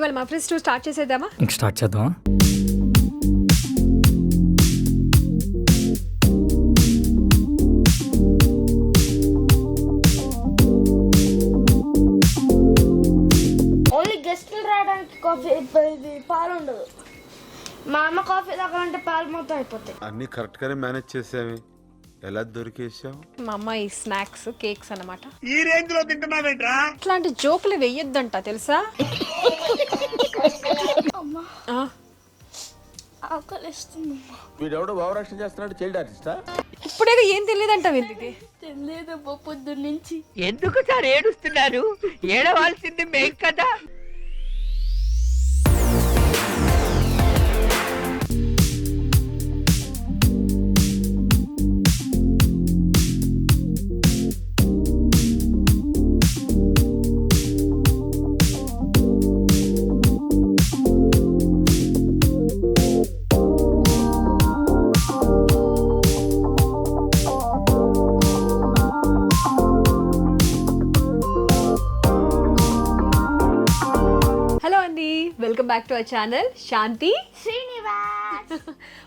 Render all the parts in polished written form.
ఇవాళ మా fridge tour start చేసేద్దామా? స్టార్ట్ చేద్దామా? ఓన్లీ గెస్ట్లు రావడానికి కాఫీ పాలు ఉండదు. మా అమ్మ కాఫీ తాగాలంటే పాలు మొత్తం అయిపోతాయి. అన్ని కరెక్ట్ గానే మేనేజ్ చేసావి. ఎలా దొరికేసావు? మా అమ్మ ఈ స్నాక్స్ కేక్స్ అన్నమాట. ఈ రేంజ్ లో తింటున్నావేంట్రా? ఇట్లాంటి జోకులు వెయ్యొద్దంట తెలుసా? ఆకలిస్తుంది. వీడెవడో భావరక్షణ చేస్తున్నాడు, చైల్డ్ ఆర్టిస్టా? ఇప్పుడే ఏం తెలియదంట వీళ్ళకి. తెలియదమ్మా పొద్దున్న నుంచి. ఎందుకు సార్ ఏడుస్తున్నారు? ఏడవాల్సింది మేం కదా. Welcome back to our channel Shanti Srinivas.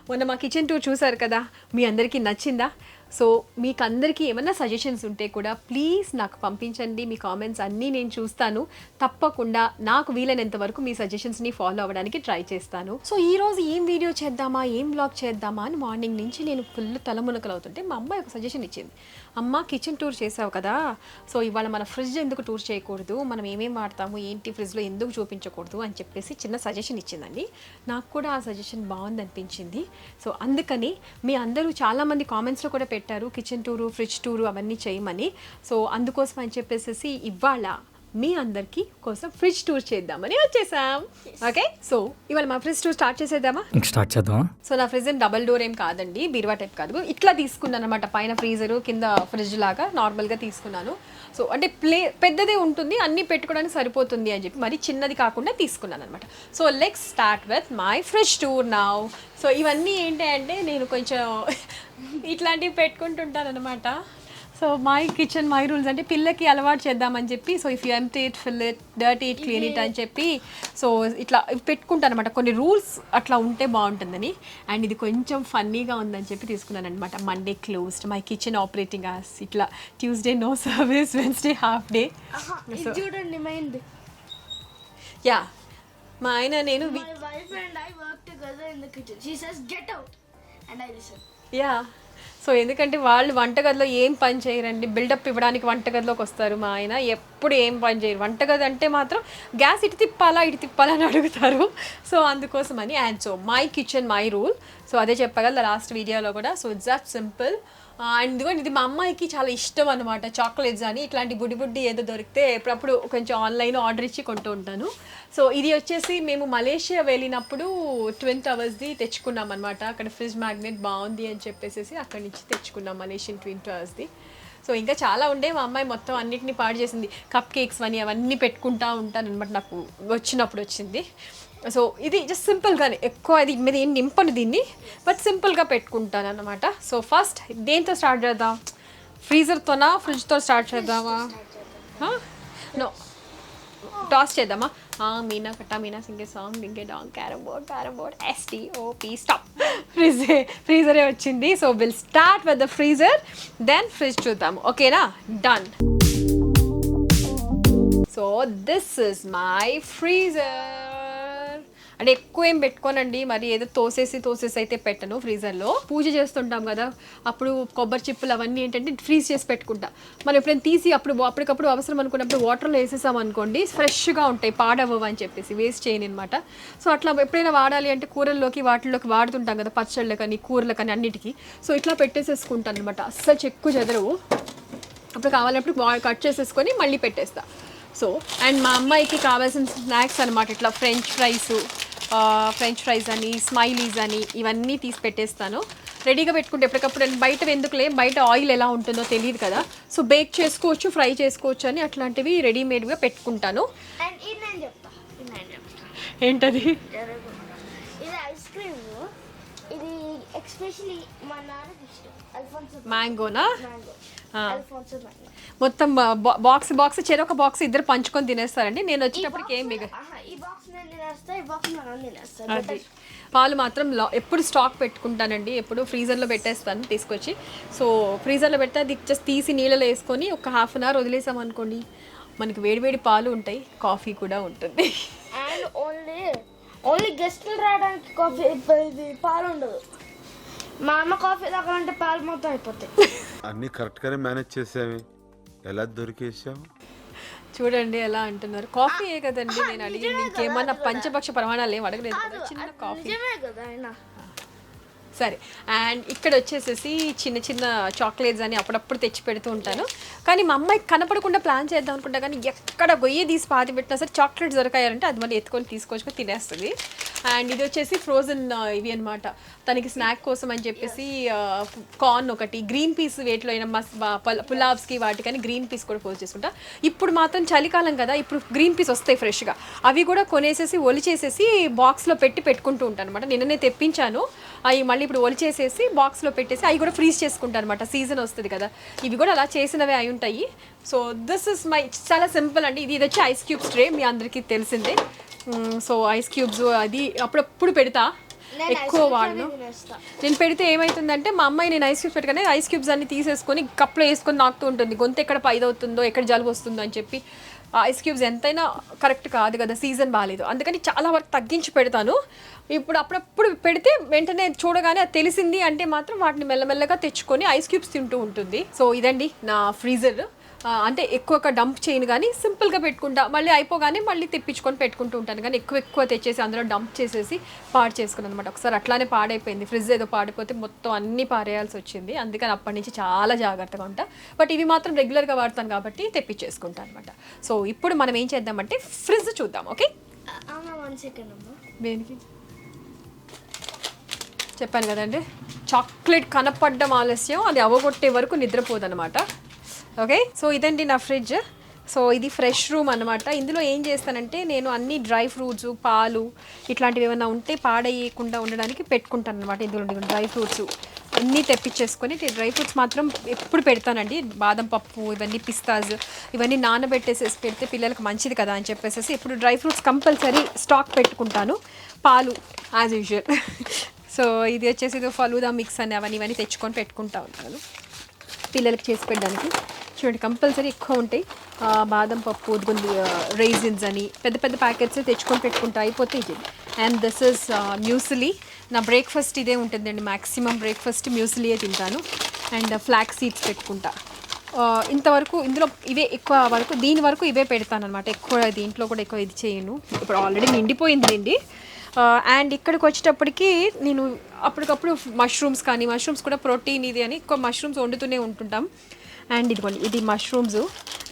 మొన్న మా కిచెన్ టూర్ చూసారు కదా, మీ అందరికీ నచ్చిందా? సో మీకు అందరికీ ఏమన్నా సజెషన్స్ ఉంటే కూడా ప్లీజ్ నాకు పంపించండి. మీ కామెంట్స్ అన్నీ నేను చూస్తాను. తప్పకుండా నాకు వీలైనంత వరకు మీ సజెషన్స్ని ఫాలో అవ్వడానికి ట్రై చేస్తాను. సో ఈరోజు ఏం వీడియో చేద్దామా, ఏం బ్లాగ్ చేద్దామా అని మార్నింగ్ నుంచి నేను ఫుల్ తలమునకలు అవుతుంటే మా అమ్మాయి ఒక సజెషన్ ఇచ్చింది. అమ్మ కిచెన్ టూర్ చేసావు కదా, సో ఇవాళ మన ఫ్రిడ్జ్ ఎందుకు టూర్ చేయకూడదు, మనం ఏమేమి వాడతాము ఏంటి ఫ్రిడ్జ్లో ఎందుకు చూపించకూడదు అని చెప్పేసి చిన్న సజెషన్ ఇచ్చిందండి. నాకు కూడా ఆ సజెషన్ బాగుంది అనిపించింది. సో అందుకని మీ అందరూ చాలామంది కామెంట్స్లో కూడా పెట్టారు కిచెన్ టూరు, ఫ్రిడ్జ్ టూరు అవన్నీ చేయమని. సో అందుకోసం అని చెప్పేసి ఇవాళ మీ అందరికీ కోసం ఫ్రిడ్జ్ టూర్ చేద్దామని వచ్చేసాం. ఓకే, సో ఇవాళ మా ఫ్రిడ్జ్ టూర్ స్టార్ట్ చేసేద్దామా? స్టార్ట్ చేద్దామా? సో నా ఫ్రిడ్జ్ డబల్ డోర్ ఏం కాదండి, బీరువా టైప్ కాదు. ఇట్లా తీసుకున్నాను అనమాట, పైన ఫ్రీజరు కింద ఫ్రిడ్జ్ లాగా నార్మల్గా తీసుకున్నాను. సో అంటే పెద్దదే ఉంటుంది, అన్నీ పెట్టుకోవడానికి సరిపోతుంది అని చెప్పి మరి చిన్నది కాకుండా తీసుకున్నాను అనమాట. So let's start with my fridge tour now. So ఇవన్నీ ఏంటి అంటే నేను కొంచెం ఇట్లాంటివి పెట్టుకుంటుంటాను అనమాట. So my kitchen my rules అంటే పిల్లకి అలవాటు చేద్దామని చెప్పి, so if you empty it, fill it, dirty it, clean it అని చెప్పి సో ఇట్లా పెట్టుకుంటాను అనమాట. కొన్ని రూల్స్ అట్లా ఉంటే బాగుంటుందని. అండ్ ఇది కొంచెం ఫన్నీగా ఉందని చెప్పి తీసుకున్నాను అనమాట. Monday closed, my kitchen operating hours ఇట్లా, Tuesday no service, Wednesday half day. So చూడండి మైండ్. యా, మా ఆయన నేను My wife and I work together in the kitchen. She says get out and I listen. Yeah, so ఎందుకంటే వాళ్ళు వంటగదిలో ఏం పని చేయరండి, బిల్డప్ ఇవ్వడానికి వంటగదిలోకి వస్తారు. మా ఆయన ఎప్పుడు ఏం పని చేయరు. వంటగది అంటే మాత్రం గ్యాస్ ఇటు తిప్పాలా అని అడుగుతారు. సో అందుకోసమని. And so my kitchen my rule. So అదే చెప్పగలరు లాస్ట్ వీడియోలో కూడా. So it's that simple. And ఇదిగోండి, ఇది మా అమ్మాయికి చాలా ఇష్టం అనమాట. చాక్లెట్స్ అని ఇట్లాంటి బుడ్డి ఏదో దొరికితే ఎప్పుడప్పుడు కొంచెం ఆన్లైన్ ఆర్డర్ ఇచ్చి కొంటూ ఉంటాను. సో ఇది వచ్చేసి మేము మలేషియా వెళ్ళినప్పుడు ట్విన్ టవర్స్ది తెచ్చుకున్నాం అనమాట. అక్కడ ఫ్రిడ్జ్ మ్యాగ్నెట్ బాగుంది అని చెప్పేసి అక్కడి నుంచి తెచ్చుకున్నాం మలేషియన్ ట్విన్ టవర్స్ది. సో ఇంకా చాలా ఉండే, మా అమ్మాయి మొత్తం అన్నిటిని పాడు చేసింది. కప్ కేక్స్ అని అవన్నీ పెట్టుకుంటూ ఉంటాను అనమాట, నాకు వచ్చినప్పుడు వచ్చింది. సో ఇది జస్ట్ సింపుల్గానే, ఎక్కువ ఇది మీద ఏం నింపను దీన్ని, బట్ సింపుల్గా పెట్టుకుంటాను అనమాట. సో ఫస్ట్ దేంతో స్టార్ట్ చేద్దాం? ఫ్రీజర్తోనా ఫ్రిడ్జ్తో స్టార్ట్ చేద్దామా? నో, టాస్ చేద్దామా? మీనా కట్టా మీనా సింగే సాంగ్ డింగే డాంగ్ క్యారమ్ బోర్డ్ STOP స్టాప్. ఫ్రీజరే వచ్చింది. So will start with the freezer, then fridge చూద్దాము. ఓకేనా? Done. So this is my freezer. అంటే ఎక్కువ ఏం పెట్టుకోనండి, మరి ఏదో తోసేసి అయితే పెట్టను. ఫ్రీజర్లో పూజ చేస్తుంటాం కదా, అప్పుడు కొబ్బరి చిప్పులు అవన్నీ ఏంటంటే ఫ్రీజ్ చేసి పెట్టుకుంటా. మనం ఎప్పుడైనా తీసి అప్పటికప్పుడు అవసరం అనుకున్నప్పుడు వాటర్లో వేసేసాం అనుకోండి, ఫ్రెష్గా ఉంటాయి, పాడవ్వవు అని చెప్పేసి వేస్ట్ చేయను అనమాట. సో అట్లా ఎప్పుడైనా వాడాలి అంటే కూరల్లోకి వాటిల్లోకి వాడుతుంటాం కదా, పచ్చళ్ళకని కూరలకని అన్నిటికీ. సో ఇట్లా పెట్టేసేసుకుంటాను అనమాట, అస్సలు చెక్కు చెదరవు. అప్పుడు కావాలన్నప్పుడు కట్ చేసేసుకొని మళ్ళీ పెట్టేస్తా. సో అండ్ మా అమ్మాయికి కావాల్సిన స్నాక్స్ అనమాట, ఇట్లా ఫ్రెంచ్ ఫ్రైస్ అని, స్మైలీస్ అని ఇవన్నీ తీసి పెట్టేస్తాను రెడీగా పెట్టుకుంటే. ఎప్పటికప్పుడు బయట ఎందుకులే, బయట ఆయిల్ ఎలా ఉంటుందో తెలియదు కదా, సో బేక్ చేసుకోవచ్చు, ఫ్రై చేసుకోవచ్చు అని అట్లాంటివి రెడీమేడ్గా పెట్టుకుంటాను. ఏంటది? ఇది ఐస్ క్రీమ్. ఇది ఎస్పెషల్లీ మా నాన్నకి ఇష్టం. అల్ఫోన్సో మ్యాంగోనా? Alphonso mango. మొత్తం బాక్స్ చెరొక బాక్స్ ఇద్దరు పంచుకొని తినేస్తారండి. నేను వచ్చేటప్పటికి ఏం మిగ ఈ బాక్స్ నేను తినేస్తా, ఈ బాక్స్ మనం తినేస్తా. అది పాలు మాత్రం ఎప్పుడు స్టాక్ పెట్టుకుంటానండి, ఎప్పుడు ఫ్రీజర్లో పెట్టేస్తాను తీసుకొచ్చి. సో ఫ్రీజర్లో పెడితే అది జస్ట్ తీసి నీళ్ళలో వేసుకొని ఒక హాఫ్ అన్ అవర్ వదిలేసాం అనుకోండి, మనకి వేడివేడి పాలు ఉంటాయి, కాఫీ కూడా ఉంటుంది. అండ్ ఓన్లీ గెస్ట్లు రావడానికి కాఫీ ఇది పాలు ఉండదు. మా అమ్మ కాఫీ తాగాలంటే పాలు మొత్తం అయిపోతాయి. అన్నీ కరెక్ట్గానే మేనేజ్ చేసావి, ఎలా దొరికేసావు? చూడండి ఎలా అంటున్నారు. కాఫీయే కదండి నేను అడిగింది, ఇంకేమన్నా పంచపక్ష ప్రమాణాలు ఏం అడగలేదు కదా, చిన్న కాఫీ. నిజమే కదా ఆయన. సరే, అండ్ ఇక్కడ వచ్చేసేసి చిన్న చిన్న చాక్లెట్స్ అని అప్పుడప్పుడు తెచ్చి పెడుతూ ఉంటాను. కానీ మా అమ్మాయికి కనపడకుండా ప్లాన్ చేద్దాం అనుకుంటా, కానీ ఎక్కడ గొయ్యి తీసి పాతి పెట్టినా సరే చాక్లెట్స్ దొరకాయంటే అది మళ్ళీ ఎత్తుకొని తీసుకొచ్చుకొని తినేస్తుంది. అండ్ ఇది వచ్చేసి ఫ్రోజన్ ఇవి అనమాట, తనకి స్నాక్ కోసం అని చెప్పేసి కార్న్ ఒకటి, గ్రీన్ పీస్ వేటిలో అయినా పులావ్స్కి వాటికని గ్రీన్ పీస్ కూడా పోస్ట్ చేసుకుంటా. ఇప్పుడు మాత్రం చలికాలం కదా, ఇప్పుడు గ్రీన్ పీస్ వస్తాయి ఫ్రెష్గా, అవి కూడా కొనేసేసి ఒలిచేసేసి బాక్స్లో పెట్టుకుంటూ ఉంటాను అనమాట. నిన్ననే తెప్పించాను, అవి మళ్ళీ ఇప్పుడు ఒలిచేసేసి బాక్స్లో పెట్టేసి అవి కూడా ఫ్రీజ్ చేసుకుంటాను అనమాట. సీజన్ వస్తుంది కదా, ఇవి కూడా అలా చేసినవే అయి ఉంటాయి. సో దిస్ ఇస్ మై, చాలా సింపుల్ అండి. ఇది వచ్చి ఐస్ క్యూబ్స్ ట్రే, మీ అందరికీ తెలిసిందే. సో ఐస్ క్యూబ్స్ అది అప్పుడప్పుడు పెడతా, ఎక్కువ వాడను. నేను పెడితే ఏమవుతుందంటే మా అమ్మాయి నేను ఐస్ క్యూబ్స్ పెట్టగానే ఐస్ క్యూబ్స్ అన్ని తీసేసుకొని కప్లో వేసుకొని నాకుతూ ఉంటుంది, గొంతు ఎక్కడ పైదవుతుందో ఎక్కడ జలుబు వస్తుందో అని చెప్పి. ఐస్ క్యూబ్స్ ఎంతైనా కరెక్ట్ కాదు కదా, సీజన్ బాగాలేదు, అందుకని చాలా వరకు తగ్గించి పెడతాను. ఇప్పుడు అప్పుడప్పుడు పెడితే వెంటనే చూడగానే అది తెలిసింది అంటే మాత్రం వాటిని మెల్లమెల్లగా తెచ్చుకొని ఐస్ క్యూబ్స్ తింటూ ఉంటుంది. సో ఇదండి నా ఫ్రీజర్. అంటే ఎక్కువ డంప్ చేయను, కానీ సింపుల్గా పెట్టుకుంటా, మళ్ళీ అయిపోగానే మళ్ళీ తెప్పించుకొని పెట్టుకుంటూ ఉంటాను. కానీ ఎక్కువ తెచ్చేసి అందులో డంప్ చేసేసి పాడు చేసుకున్నాను అనమాట. ఒకసారి అట్లానే పాడైపోయింది, ఫ్రిడ్జ్ ఏదో పాడిపోతే మొత్తం అన్నీ పారేయాల్సి వచ్చింది. అందుకని అప్పటి నుంచి చాలా జాగ్రత్తగా ఉంటా. బట్ ఇవి మాత్రం రెగ్యులర్గా వాడతాను కాబట్టి తెప్పించేసుకుంటాను అనమాట. సో ఇప్పుడు మనం ఏం చేద్దామంటే ఫ్రిడ్జ్ చూద్దాం. ఓకే, 1 సెకండ్ అమ్మా. దేనికి చెప్పాను కదండి, చాక్లెట్ కనపడ్డం ఆలస్యం, అది అవగొట్టే వరకు నిద్రపోదనమాట. ఓకే, సో ఇదండి నా ఫ్రిడ్జ్. సో ఇది ఫ్రెష్ రూమ్ అనమాట. ఇందులో ఏం చేస్తానంటే నేను అన్ని డ్రై ఫ్రూట్స్, పాలు ఇట్లాంటివి ఏమైనా ఉంటే పాడేయకుండా ఉండడానికి పెట్టుకుంటాను అనమాట. ఇందులో డ్రై ఫ్రూట్స్ అన్నీ తెప్పించేసుకొని, డ్రై ఫ్రూట్స్ మాత్రం ఎప్పుడు పెడతానండి. బాదం పప్పు, ఇవన్నీ పిస్తాస్, ఇవన్నీ నానబెట్టేసేసి పెడితే పిల్లలకు మంచిది కదా అని చెప్పేసి ఇప్పుడు డ్రై ఫ్రూట్స్ కంపల్సరీ స్టాక్ పెట్టుకుంటాను. పాలు యాజ్ యూజువల్. సో ఇది వచ్చేసి ఇది ఫలూదా మిక్స్ అని ఇవన్నీ తెచ్చుకొని పెట్టుకుంటా ఉంటాను పిల్లలకి చేసి పెట్టడానికి. చూడండి కంపల్సరీ ఎక్కువ ఉంటాయి. బాదం పప్పు, రైజిన్స్ అని పెద్ద ప్యాకెట్స్ తెచ్చుకొని పెట్టుకుంటా, అయిపోతే ఇది. And this is muesli. నా బ్రేక్ఫాస్ట్ ఇదే ఉంటుందండి, మ్యాక్సిమం బ్రేక్ఫాస్ట్ మ్యూసిలీయే తింటాను. అండ్ ఫ్లాక్స్ సీడ్స్ పెట్టుకుంటా. ఇంతవరకు ఇందులో ఇవే ఎక్కువ వరకు, దీని వరకు ఇవే పెడతాను అనమాట. ఎక్కువ దీంట్లో కూడా ఎక్కువ ఇది చేయను, ఇప్పుడు ఆల్రెడీ నిండిపోయింది. అండ్ ఇక్కడికి వచ్చేటప్పటికి నేను అప్పటికప్పుడు మష్రూమ్స్ కూడా ప్రోటీన్ ఇది అని ఎక్కువ మష్రూమ్స్ వండుతూనే ఉంటుంటాం. అండ్ ఇదిగోండి ఇది మష్రూమ్స్.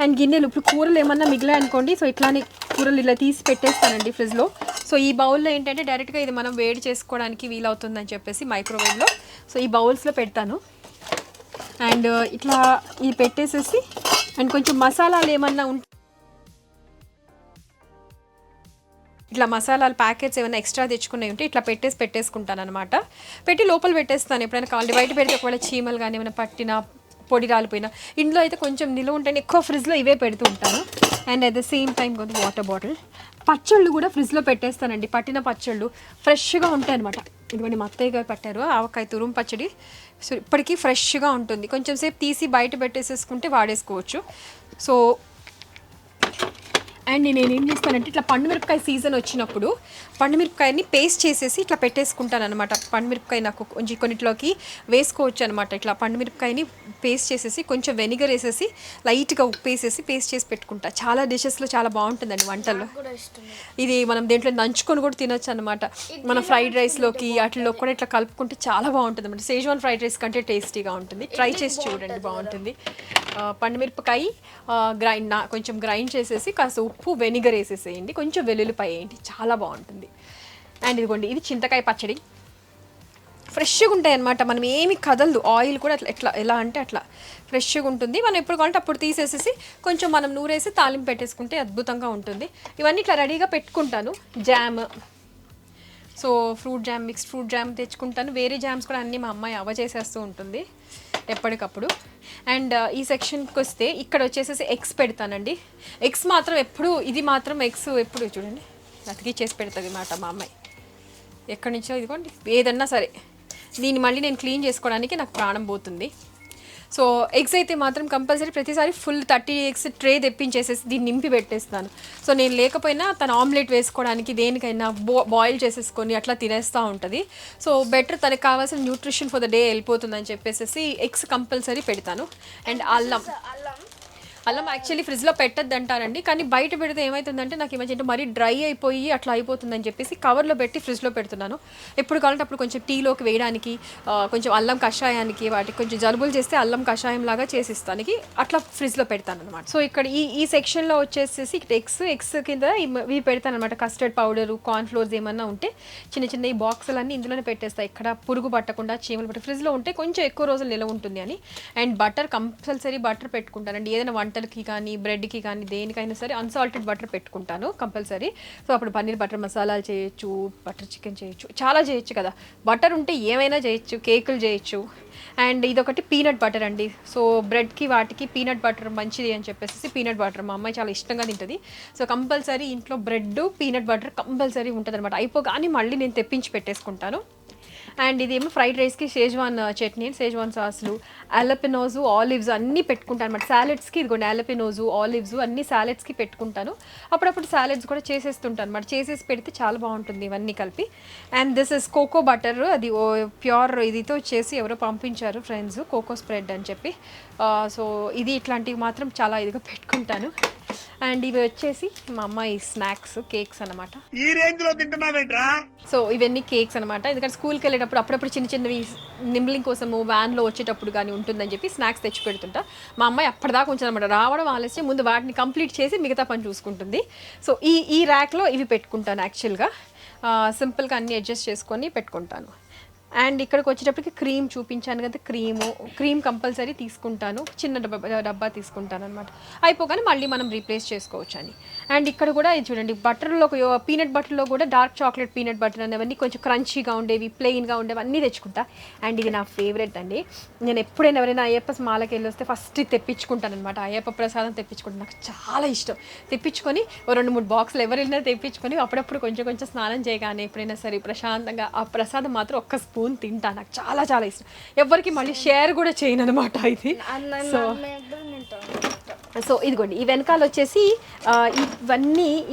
అండ్ గిన్నెలు, ఇప్పుడు కూరలు ఏమన్నా మిగిలాయి అనుకోండి, సో ఇట్లానే కూరలు ఇలా తీసి పెట్టేస్తానండి ఫ్రిడ్జ్లో. సో ఈ బౌల్లో ఏంటంటే డైరెక్ట్గా ఇది మనం వేడి చేసుకోవడానికి వీలవుతుందని చెప్పేసి మైక్రోవేవ్లో, సో ఈ బౌల్స్లో పెడతాను. అండ్ ఇట్లా ఇది పెట్టేసేసి, అండ్ కొంచెం మసాలాలు ఏమన్నా ఉంటే ఇట్లా మసాలాలు ప్యాకెట్స్ ఏమైనా ఎక్స్ట్రా తెచ్చుకునే ఉంటే ఇట్లా పెట్టేసుకుంటాను అనమాట. పెట్టి లోపల పెట్టేస్తాను. ఎప్పుడైనా కావాలి బయట పెడితే ఒకవేళ చీమలు కానీ ఏమైనా పట్టినా, పొడి రాలిపోయినా, ఇంట్లో అయితే కొంచెం నిలువ ఉంటాను, ఎక్కువ ఫ్రిడ్జ్లో ఇవే పెడుతూ ఉంటాను. And at the same time కొంచెం వాటర్ బాటిల్. పచ్చళ్ళు కూడా ఫ్రిడ్జ్లో పెట్టేస్తానండి, పట్టిన పచ్చళ్ళు ఫ్రెష్గా ఉంటాయి అనమాట. ఇదిగోండి మా అత్తయ్య గారు పట్టారు ఆవకాయ తురుము పచ్చడి. సో ఇప్పటికీ ఫ్రెష్గా ఉంటుంది, కొంచెం సేపు తీసి బయట పెట్టేసేసుకుంటే వాడేసుకోవచ్చు. సో అండ్ నేను ఏం చేస్తానంటే ఇట్లా పండుమిరపకాయ సీజన్ వచ్చినప్పుడు పండుమిరపకాయని పేస్ట్ చేసేసి ఇట్లా పెట్టేసుకుంటాను అనమాట. పండుమిరపకాయ నాకు కొంచెం కొన్నిట్లోకి వేసుకోవచ్చు అనమాట. ఇట్లా పండుమిరపకాయని పేస్ట్ చేసేసి కొంచెం వెనిగర్ వేసేసి లైట్గా ఉప్పు వేసేసి పేస్ట్ చేసి పెట్టుకుంటా. చాలా డిషెస్లో చాలా బాగుంటుందండి వంటల్లో. ఇది మనం దేంట్లో నంచుకొని కూడా తినొచ్చు అనమాట. మన ఫ్రైడ్ రైస్లోకి వాటిలో కూడా ఇట్లా కలుపుకుంటే చాలా బాగుంటుంది అనమాట. షేజ్వాన్ ఫ్రైడ్ రైస్ కంటే టేస్టీగా ఉంటుంది, ట్రై చేసి చూడండి, బాగుంటుంది. పండుమిరపకాయ కొంచెం గ్రైండ్ చేసేసి కాస్త ఉప్పు వెనిగర్ వేసేసేయండి, కొంచెం వెల్లుల్లిపాయ వేయండి, చాలా బాగుంటుంది. అండ్ ఇదిగోండి ఇది చింతకాయ పచ్చడి. ఫ్రెష్గా ఉంటాయి అన్నమాట, మనం ఏమి కదలదు. ఆయిల్ కూడా ఎలా అంటే అట్లా ఫ్రెష్గా ఉంటుంది. మనం ఎప్పుడు కావాలంటే అప్పుడు తీసేసేసి కొంచెం మనం నూరేసి తాలింపు పెట్టేసుకుంటే అద్భుతంగా ఉంటుంది. ఇవన్నీ ఇట్లా రెడీగా పెట్టుకుంటాను. Jam, so mixed fruit jam తెచ్చుకుంటాను. వేరే జామ్స్ కూడా అన్నీ మా అమ్మాయి చేసేస్తూ ఉంటుంది ఎప్పటికప్పుడు. అండ్ ఈ సెక్షన్కి వస్తే ఇక్కడ వచ్చేసేసి ఎగ్స్ పెడతానండి. ఎగ్స్ మాత్రం ఎప్పుడు, ఇది మాత్రం ఎగ్స్ ఎప్పుడు చూడండి చేసి పెడుతుంది అన్నమాట మా అమ్మాయి. ఎక్కడి నుంచో ఇదిగోండి ఏదన్నా సరే దీన్ని మళ్ళీ నేను క్లీన్ చేసుకోవడానికి నాకు ప్రాణం పోతుంది. సో ఎగ్స్ అయితే మాత్రం కంపల్సరీ ప్రతిసారి ఫుల్ 30 ఎగ్స్ ట్రే తెప్పించేసేసి దీన్ని నింపి పెట్టేస్తాను. సో నేను లేకపోయినా తను ఆమ్లెట్ వేసుకోవడానికి దేనికైనా బాయిల్ చేసేసుకొని అట్లా తినేస్తూ ఉంటుంది. సో బెటర్ తనకు కావాల్సిన న్యూట్రిషన్ ఫర్ ద డే వెళ్ళిపోతుందని చెప్పేసి ఎగ్స్ కంపల్సరీ పెడతాను. అండ్ అల్లం యాక్చువల్లీ ఫ్రిడ్జ్లో పెట్టద్దు అంటారండి, కానీ బయట పెడితే ఏమవుతుందంటే నాకు ఈ మధ్య మరీ డ్రై అయిపోయి అట్లా అయిపోతుందని చెప్పేసి కవర్లో పెట్టి ఫ్రిడ్జ్లో పెడుతున్నాను. ఎప్పుడు కావాలంటే అప్పుడు కొంచెం టీలోకి వేయడానికి, కొంచెం అల్లం కషాయానికి, వాటికి కొంచెం జలుబులు చేస్తే అల్లం కషాయం లాగా చేసిస్తానికి అట్లా ఫ్రిడ్జ్లో పెడతాను అనమాట. సో ఇక్కడ ఈ సెక్షన్లో వచ్చేసేసి ఎగ్స్ కింద ఇవి పెడతాను అనమాట. కస్టర్డ్ పౌడరు, కార్న్ఫ్లోర్స్ ఏమన్నా ఉంటే చిన్న చిన్న ఈ బాక్సులన్నీ ఇందులోనే పెట్టేస్తాయి, ఇక్కడ పురుగు పట్టకుండా చీమలు పట్ట. ఫ్రిడ్జ్లో ఉంటే కొంచెం ఎక్కువ రోజులు నిలవ ఉంటుంది అని. అండ్ బటర్ కంపల్సరీ బటర్ పెట్టుకుంటానండి. ఏదైనా వంటలకి కానీ బ్రెడ్కి కానీ దేనికైనా సరే అన్సాల్టెడ్ బటర్ పెట్టుకుంటాను కంపల్సరీ. సో అప్పుడు పన్నీర్ బటర్ మసాలాలు చేయొచ్చు, బటర్ చికెన్ చేయొచ్చు, చాలా చేయొచ్చు కదా. బటర్ ఉంటే ఏమైనా చేయొచ్చు, కేకులు చేయొచ్చు. అండ్ ఇదొకటి పీనట్ బటర్ అండి. సో బ్రెడ్కి వాటికి పీనట్ బటర్ మంచిది అని చెప్పేసి పీనట్ బటర్ మా అమ్మాయి చాలా ఇష్టంగా తింటుంది. సో కంపల్సరీ ఇంట్లో బ్రెడ్ పీనట్ బటర్ కంపల్సరీ ఉంటుంది అనమాట. అయిపోగానే మళ్ళీ నేను తెప్పించి పెట్టేసుకుంటాను. అండ్ ఇదేమో ఫ్రైడ్ రైస్కి షేజ్వాన్ చట్నీ, షేజ్వాన్ సాస్లు, అలపినోజు, ఆలివ్స్ అన్నీ పెట్టుకుంటాను అనమాట. సాలెడ్స్కి ఇదిగోండి అలపినోజు, ఆలివ్స్ అన్నీ సాలెడ్స్కి పెట్టుకుంటాను. అప్పుడప్పుడు సాలెడ్స్ కూడా చేసేస్తుంటాను అనమాట. చేసేసి పెడితే చాలా బాగుంటుంది ఇవన్నీ కలిపి. And this is cocoa butter, అది ప్యూర్ ఇదితో చేసి ఎవరో పంపించారు ఫ్రెండ్స్, కోకో స్ప్రెడ్ అని చెప్పి. సో ఇది ఇట్లాంటివి మాత్రం చాలా ఇదిగా పెట్టుకుంటాను. అండ్ ఇవి వచ్చేసి మా అమ్మాయి స్నాక్స్, కేక్స్ అనమాట. ఈ రేంజ్ లో తింటున్నావేంట్రా? సో ఇవన్నీ కేక్స్ అనమాట. ఎందుకంటే స్కూల్కి వెళ్ళేటప్పుడు అప్పుడప్పుడు చిన్న చిన్నవి నింబ్లింగ్ కోసము వ్యాన్లో వచ్చేటప్పుడు కానీ ఉంటుందని చెప్పి స్నాక్స్ తెచ్చి పెడుతుంటా. మా అమ్మాయి అప్పటిదాకా ఉంచాను అనమాట. రావడం ఆలస్యం, ముందు వాటిని కంప్లీట్ చేసి మిగతా పని చూసుకుంటుంది. సో ఈ ర్యాక్లో ఇవి పెట్టుకుంటాను యాక్చువల్గా. సింపుల్గా అన్నీ అడ్జస్ట్ చేసుకొని పెట్టుకుంటాను. అండ్ ఇక్కడికి వచ్చేటప్పటికి క్రీమ్ చూపించాను కదా, క్రీమ్ కంపల్సరీ తీసుకుంటాను. చిన్న డబ్బా తీసుకుంటాను అనమాట. అయిపోగానే మళ్ళీ మనం రీప్లేస్ చేసుకోవచ్చు అని. అండ్ ఇక్కడ కూడా ఇది చూడండి, బటర్లో పీనట్ బటర్లో కూడా డార్క్ చాక్లెట్ పీనట్ బటర్ అనేవన్నీ కొంచెం క్రంచీగా ఉండేవి, ప్లెయిన్గా ఉండేవి అన్నీ తెచ్చుకుంటా. అండ్ ఇది నా ఫేవరెట్ అండి. నేను ఎప్పుడైనా ఎవరైనా అయ్యప్ప మాలకి వెళ్ళి వస్తే ఫస్ట్ తెప్పించుకుంటాను అనమాట. అయ్యప్ప ప్రసాదం తెప్పించుకుంటాను, నాకు చాలా ఇష్టం. తెప్పించుకొని 2-3 బాక్సులు ఎవరైనా తెప్పించుకొని అప్పుడప్పుడు కొంచెం కొంచెం స్నానం చేయగానే ఎప్పుడైనా సరే ప్రశాంతంగా ఆ ప్రసాదం మాత్రం ఒక్క స్పూన్ తింటా. నాకు చాలా చాలా ఇష్టం. ఎవరికి మళ్ళీ షేర్ కూడా చేయను అనమాట ఇది. సో ఇదిగోండి, ఈ వెనకాల వచ్చేసి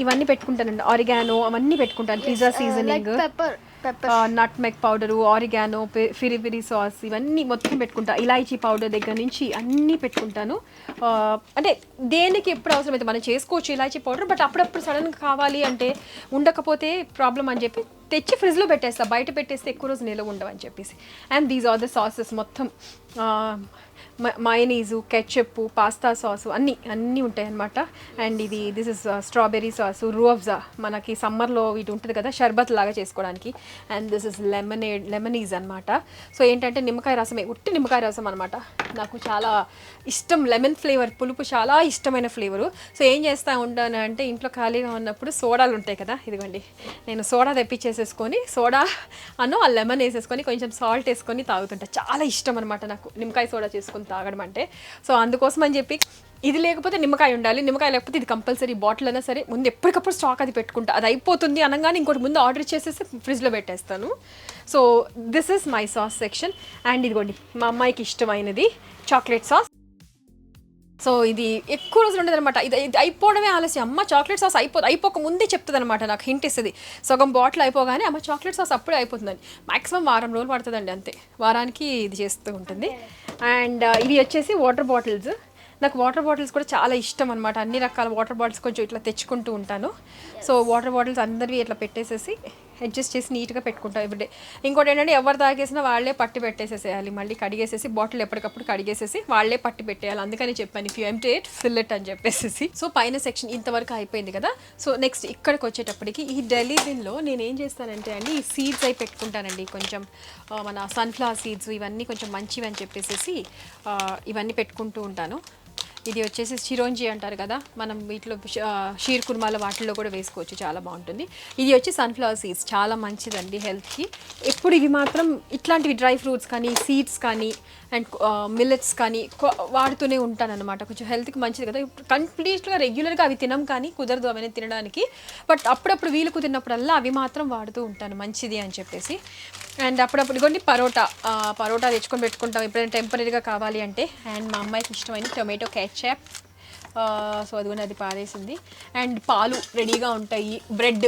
ఇవన్నీ పెట్టుకుంటానండి. ఆరిగానో అవన్నీ పెట్టుకుంటాను, పిజ్జా సీజనింగ్, నట్ మెక్ పౌడరు, ఆరిగానో, ఫిరి ఫిరి సాస్ ఇవన్నీ మొత్తం పెట్టుకుంటా. ఇలాచీ పౌడర్ దగ్గర నుంచి అన్నీ పెట్టుకుంటాను. అంటే దేనికి ఎప్పుడు అవసరమైతే మనం చేసుకోవచ్చు ఇలాచీ పౌడర్, బట్ అప్పుడప్పుడు సడన్గా కావాలి అంటే ఉండకపోతే ప్రాబ్లం అని చెప్పి తెచ్చి ఫ్రిడ్జ్లో పెట్టేస్తా. బయట పెట్టేస్తే ఎక్కువ రోజు నిలవ ఉండవని చెప్పేసి. And these are the sauces మొత్తం, మయోనీసు, కెచప్, పాస్తా సాసు అన్నీ ఉంటాయి అన్నమాట. And this is strawberry sauce, Rooh Afza, మనకి సమ్మర్లో ఇది ఉంటుంది కదా షర్బత్ లాగా చేసుకోవడానికి. అండ్ దిస్ ఇస్ లెమనీస్ అనమాట. సో ఏంటంటే నిమ్మకాయ రసమే, ఉట్టి నిమ్మకాయ రసం అనమాట. నాకు చాలా ఇష్టం లెమన్ ఫ్లేవర్, పులుపు చాలా ఇష్టమైన ఫ్లేవరు. సో ఏం చేస్తూ ఉంటాను అంటే ఇంట్లో ఖాళీగా ఉన్నప్పుడు సోడాలు ఉంటాయి కదా, ఇదిగోండి నేను సోడా తెప్పించేసేసుకొని సోడా ఆ లెమన్ వేసేసుకొని కొంచెం సాల్ట్ వేసుకొని తాగుతుంటా. చాలా ఇష్టం అనమాట నాకు నిమ్మకాయ సోడా చేసుకొని తాగడం అంటే. సో అందుకోసం అని చెప్పి ఇది లేకపోతే నిమ్మకాయ ఉండాలి, నిమ్మకాయ లేకపోతే ఇది కంపల్సరీ. బాటిల్ అయినా సరే ముందు ఎప్పటికప్పుడు స్టాక్ అది పెట్టుకుంటా. అది అయిపోతుంది అనగానే ఇంకోటి ముందు ఆర్డర్ చేసేసి ఫ్రిడ్జ్లో పెట్టేస్తాను. So this is my sauce section. And ఇదిగోండి మా అమ్మాయికి ఇష్టమైనది చాక్లెట్ సాస్. సో ఇది ఎక్కువ రోజులు ఉండదు అనమాట. ఇది అయిపోవడమే ఆలస్యం. అమ్మ చాక్లెట్ సాస్ అయిపోక ముందే చెప్తుంది అనమాట, నాకు హింట్ ఇస్తుంది. సగం బాటిల్ అయిపోగానే అమ్మ చాక్లెట్ సాస్ అప్పుడే అయిపోతుందని. మ్యాక్సిమం వారం రోజులు పడుతుందండి, అంతే. వారానికి ఇది చేస్తూ ఉంటుంది. అండ్ ఇవి వచ్చేసి వాటర్ బాటిల్స్. నాకు వాటర్ బాటిల్స్ కూడా చాలా ఇష్టం అనమాట. అన్ని రకాల వాటర్ బాటిల్స్ కొంచెం ఇట్లా తెచ్చుకుంటూ ఉంటాను. సో వాటర్ బాటిల్స్ అందరివి ఇట్లా పెట్టేసేసి అడ్జస్ట్ చేసి నీట్గా పెట్టుకుంటాను ఎవ్రీడే. ఇంకోటి ఏంటంటే ఎవరు తాగేసినా వాళ్ళే పట్టి పెట్టేసేసేయాలి, మళ్ళీ కడిగేసేసి బాటిల్ ఎప్పటికప్పుడు కడిగేసేసి వాళ్ళే పట్టి పెట్టేయాలి. అందుకని చెప్పాను if you empty it fill it అని చెప్పేసి. సో పైన సెక్షన్ ఇంతవరకు అయిపోయింది కదా. సో నెక్స్ట్ ఇక్కడికి వచ్చేటప్పటికి ఈ ఢిల్లీ బిన్లో నేను ఏం చేస్తానంటే అండి, ఈ సీడ్స్ అయి పెట్టుకుంటానండి. కొంచెం మన సన్ఫ్లవర్ సీడ్స్ ఇవన్నీ కొంచెం మంచివి అని చెప్పేసి ఇవన్నీ పెట్టుకుంటూ ఉంటాను. ఇది వచ్చేసి చిరోంజి అంటారు కదా, మనం వీటిలో షీర్ కుర్మాల వాటిల్లో కూడా వేసుకోవచ్చు, చాలా బాగుంటుంది. ఇది వచ్చి సన్ఫ్లవర్ సీడ్స్, చాలా మంచిదండి హెల్త్కి. ఎప్పుడు ఇవి మాత్రం ఇట్లాంటివి డ్రై ఫ్రూట్స్ కానీ సీడ్స్ కానీ అండ్ మిల్లెట్స్ కానీ వాడుతూనే ఉంటాను అనమాట. కొంచెం హెల్త్కి మంచిది కదా. కంప్లీట్గా రెగ్యులర్గా అవి తినం కానీ కుదరదు అవన్నీ తినడానికి. బట్ అప్పుడప్పుడు వీలు కుదిరినప్పుడల్లా అవి మాత్రం వాడుతూ ఉంటాను మంచిది అని చెప్పేసి. అండ్ అప్పుడప్పుడు ఇదిగోండి పరోటా తెచ్చుకొని పెట్టుకుంటాం ఎప్పుడైనా టెంపరీగా కావాలి అంటే. అండ్ మా అమ్మాయికి ఇష్టమైన టొమాటో కేచప్, సో అదిగోండి అది పారేసింది. అండ్ పాలు రెడీగా ఉంటాయి, బ్రెడ్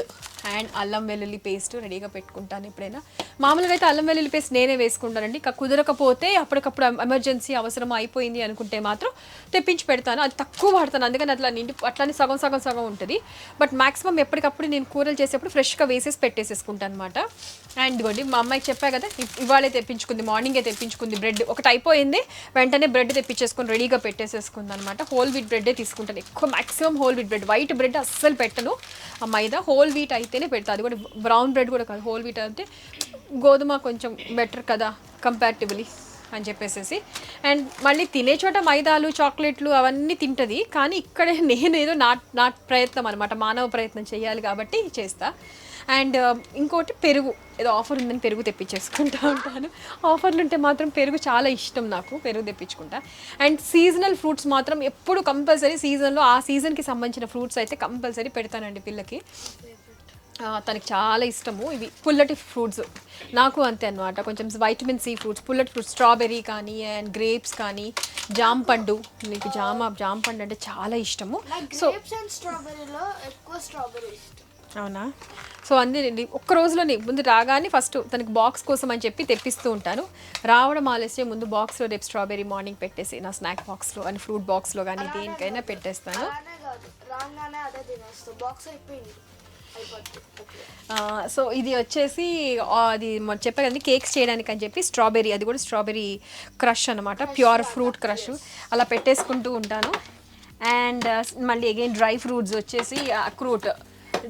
అండ్ అల్లం వెల్లుల్లి పేస్ట్ రెడీగా పెట్టుకుంటాను ఎప్పుడైనా. మామూలుగా అయితే అల్లం వెల్లుల్లి పేస్ట్ నేనే వేసుకుంటానండి. ఇక కుదరకపోతే అప్పటికప్పుడు ఎమర్జెన్సీ అవసరం అయిపోయింది అనుకుంటే మాత్రం తెప్పించి పెడతాను. అది తక్కువ వాడతాను, అందుకని అట్లా అట్లానే సగం ఉంటుంది. బట్ మాక్సిమం ఎప్పటికప్పుడు నేను కూరలు చేసేప్పుడు ఫ్రెష్గా వేసేసి పెట్టేసేసుకుంటాను అనమాట. అండ్ ఇదిగోండి మా అమ్మాయికి చెప్పా కదా, ఇవాళే తెప్పించుకుంది, మార్నింగే తెప్పించుకుంది బ్రెడ్. ఒకటి అయిపోయింది, వెంటనే బ్రెడ్ తెప్పించేసుకొని రెడీగా పెట్టేసేసుకుంది అనమాట. హోల్ వీట్ బ్రెడ్డే తీసుకుంటాను ఎక్కువ, maximum whole wheat bread. White bread అస్సలు పెట్టను, ఆ మైదా. హోల్ వీట్ అయితేనే పెడతాను. అది కూడా బ్రౌన్ బ్రెడ్ కూడా కాదు, హోల్ వీట్ అంటే గోధుమ కొంచెం బెటర్ కదా కంపారిటివ్లీ అని చెప్పేసి. అండ్ మళ్ళీ తినే చోట మైదాలు చాక్లెట్లు అవన్నీ తింటుంది, కానీ ఇక్కడే నేను ఏదో నా ప్రయత్నం అనమాట, మానవ ప్రయత్నం చేయాలి కాబట్టి చేస్తా. అండ్ ఇంకోటి పెరుగు, ఏదో ఆఫర్ ఉందని పెరుగు తెప్పించేసుకుంటా ఉంటాను. ఆఫర్లు ఉంటే మాత్రం పెరుగు చాలా ఇష్టం నాకు, పెరుగు తెప్పించుకుంటా. అండ్ సీజనల్ ఫ్రూట్స్ మాత్రం ఎప్పుడు కంపల్సరీ సీజన్లో ఆ సీజన్కి సంబంధించిన ఫ్రూట్స్ అయితే కంపల్సరీ పెడతానండి పిల్లకి. తనకి చాలా ఇష్టము ఇవి పుల్లటి ఫ్రూట్స్, నాకు అంతే అనమాట. కొంచెం వైటమిన్ సి ఫ్రూట్స్, పుల్లటి ఫ్రూట్స్, స్ట్రాబెర్రీ కానీ అండ్ గ్రేప్స్ కానీ, జామ పండు. మీకు జామ పండు అంటే చాలా ఇష్టము. సో స్ట్రాబెర్రీలో ఎక్కువ స్ట్రాబెర్రీ ఇష్టం. అవునా? సో అందుకే ఒక్క రోజులోనే ముందు రాగానే ఫస్ట్ తనకి బాక్స్ కోసం అని చెప్పి తెప్పిస్తూ ఉంటాను. రావడం ఆలస్యం ముందు బాక్స్లో రేపు స్ట్రాబెర్రీ మార్నింగ్ పెట్టేసి నా స్నాక్ బాక్స్లో అని ఫ్రూట్ బాక్స్లో కానీ దేనికైనా పెట్టేస్తాను. సో ఇది వచ్చేసి అది చెప్పా కదండి కేక్స్ చేయడానికి అని చెప్పి స్ట్రాబెర్రీ, అది కూడా స్ట్రాబెర్రీ క్రష్ అనమాట, ప్యూర్ ఫ్రూట్ క్రష్ అలా పెట్టేసుకుంటూ ఉంటాను. అండ్ మళ్ళీ అగైన్ డ్రై ఫ్రూట్స్ వచ్చేసి అక్రూట్,